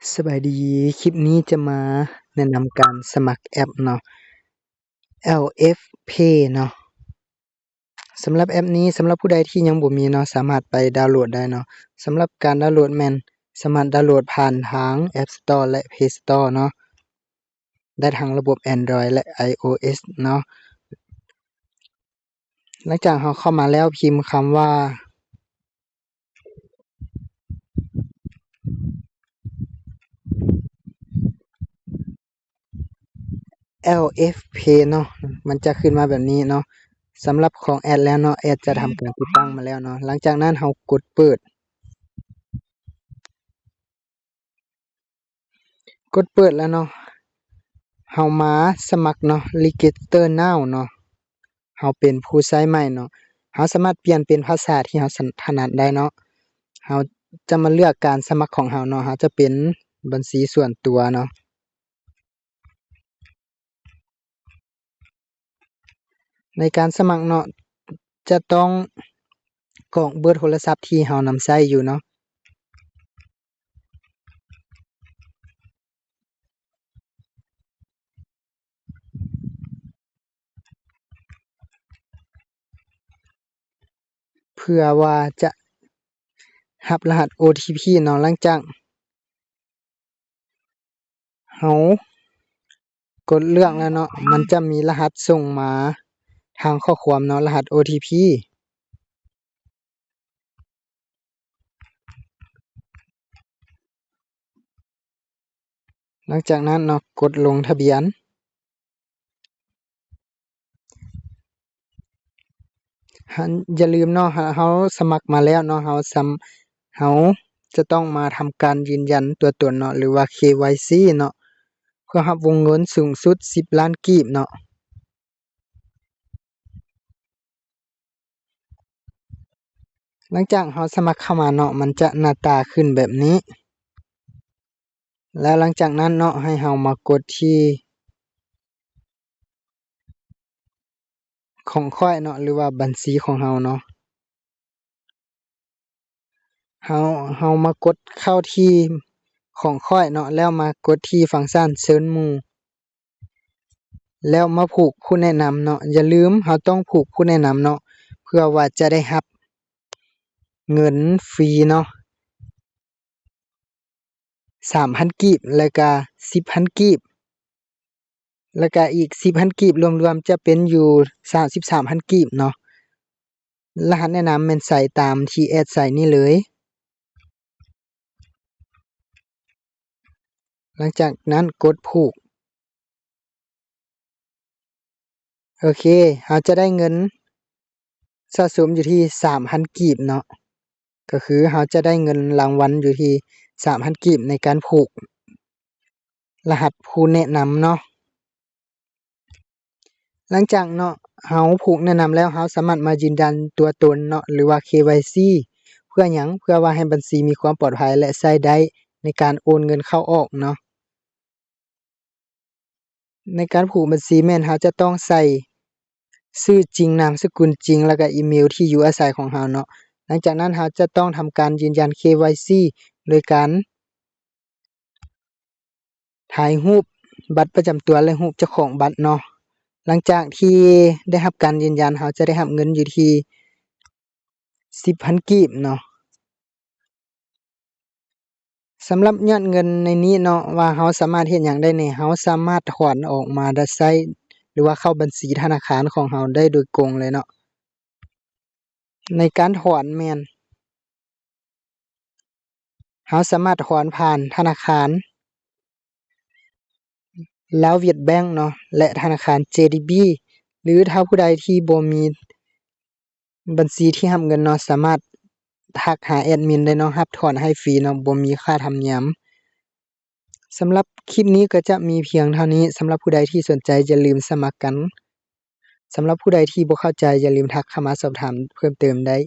สบายดีคลิปนี้จะมาแนะนำการสมัครแอปเนาะ LF Pay เนาะสำหรับแอปนี้สำหรับผู้ใดที่ยังบ่มีเนาะสามารถไปดาวน์โหลดได้เนาะสำหรับการดาวน์โหลดแม่นสามารถดาวน์โหลดผ่านทาง App Store และ Play Store เนาะได้ทั้งระบบ Android และ iOS เนาะหลังจากเราเข้ามาแล้วพิมพ์คำว่า LF Pay เนาะมันจะขึ้นมาแบบนี้เนาะสำหรับของแอดแล้วเนาะแอดจะทำการติดตั้งมาแล้วเนาะหลังจากนั้นเรากดเปิดแล้วเนาะเฮามาสมัครเนาะ Register Now เนาะเฮาเป็นผู้ใช้ใหม่เนาะเฮาสามารถเปลี่ยนเป็นภาษาที่เฮาถนัดได้เนาะเฮาจะมาเลือกการสมัครของเฮาเนาะเฮาจะเป็นบัญชีส่วนตัวเนาะในการสมัครเนาะจะต้องกรอกเบอร์โทรศัพท์ที่เฮานำใช้อยู่เนาะเพื่อว่าจะรับรหัส OTP เนาะหลังจากเฮากดเลือกแล้วเนาะมันจะมีรหัสส่งมาทางข้อความเนาะรหัส OTP หลังจากนั้นเนาะกดลงทะเบียนอย่าลืมเนาะเฮาสมัครมาแล้วเนาะเฮาจะต้องมาทำการยืนยันตัวตนเนาะหรือว่า KYC เนาะเพื่อรับวงเงินสูงสุด10 ล้านกีบเนาะหลังจากเฮาสมัครเข้ามาเนาะมันจะหน้าตาขึ้นแบบนี้แล้วหลังจากนั้นเนาะให้เฮามากดที่ของข้อยเนาะหรือว่าบัญชีของเฮาเนาะเฮามากดเข้าที่ของข้อยเนาะแล้วมากดที่ฟังก์ชันเชิญหมู่แล้วมาผูกผู้แนะนำเนาะอย่าลืมเฮาต้องผูกผู้แนะนำเนาะเพื่อว่าจะได้รับเงินฟรีเนาะ 3,000 กีบแล้วก็ 10,000 กีบแล้วก็อีก 10,000 กีบรวมๆจะเป็นอยู่ 33,000 กีบเนาะรหัสแนะนำแม่นใส่ตามที่แอดใส่นี่เลยหลังจากนั้นกดผูกโอเคเราจะได้เงินสะสมอยู่ที่ 3,000 กีบเนาะก็คือเราจะได้เงินรางวัลอยู่ที่ 3,000 กีบในการผูกรหัสผู้แนะนำเนาะหลังจากเนาะเราผูกแนะนำแล้วเราสามารถมายืนยันตัวตนเนาะหรือว่า KYC เพื่อหยังเพื่อว่าให้บัญชีมีความปลอดภัยและใช้ได้ในการโอนเงินเข้าออกเนาะในการผูกบัญชีแม่นเราจะต้องใส่ชื่อจริงนามสกุลจริงแล้วก็อีเมลที่อยู่อาศัยของเราเนาะหลังจากนั้นเราจะต้องทำการยืนยัน KYC โดยการถ่ายรูปบัตรประจำตัวและรูปเจ้าของบัตรเนาะหลังจากที่ได้รับการยืนยันเราจะได้รับเงินอยู่ที่ 10,000 กีบเนาะสำหรับยอดเงินในนี้เนาะว่าเราสามารถเฮ็ดหยังได้แหน่เราสามารถถอนออกมาได้ใช้หรือว่าเข้าบัญชีธนาคารของเราได้โดยตรงเลยเนาะในการถอนแม่นเราสามารถถอนผ่านธนาคารลาวเวียดแบงก์เนาะและธนาคาร JDB หรือถ้าผู้ใดที่บ่มีบัญชีที่รับเงินเนาะสามารถทักหาแอดมินได้เนาะรับถอนให้ฟรีเนาะบ่มีค่าธรรมเนียมสำหรับคลิปนี้ก็จะมีเพียงเท่านี้สำหรับผู้ใดที่สนใจอย่าลืมสมัครกันสำหรับผู้ใดที่บ่เข้าใจอย่าลืมทักเข้ามาสอบถามเพิ่มเติมได้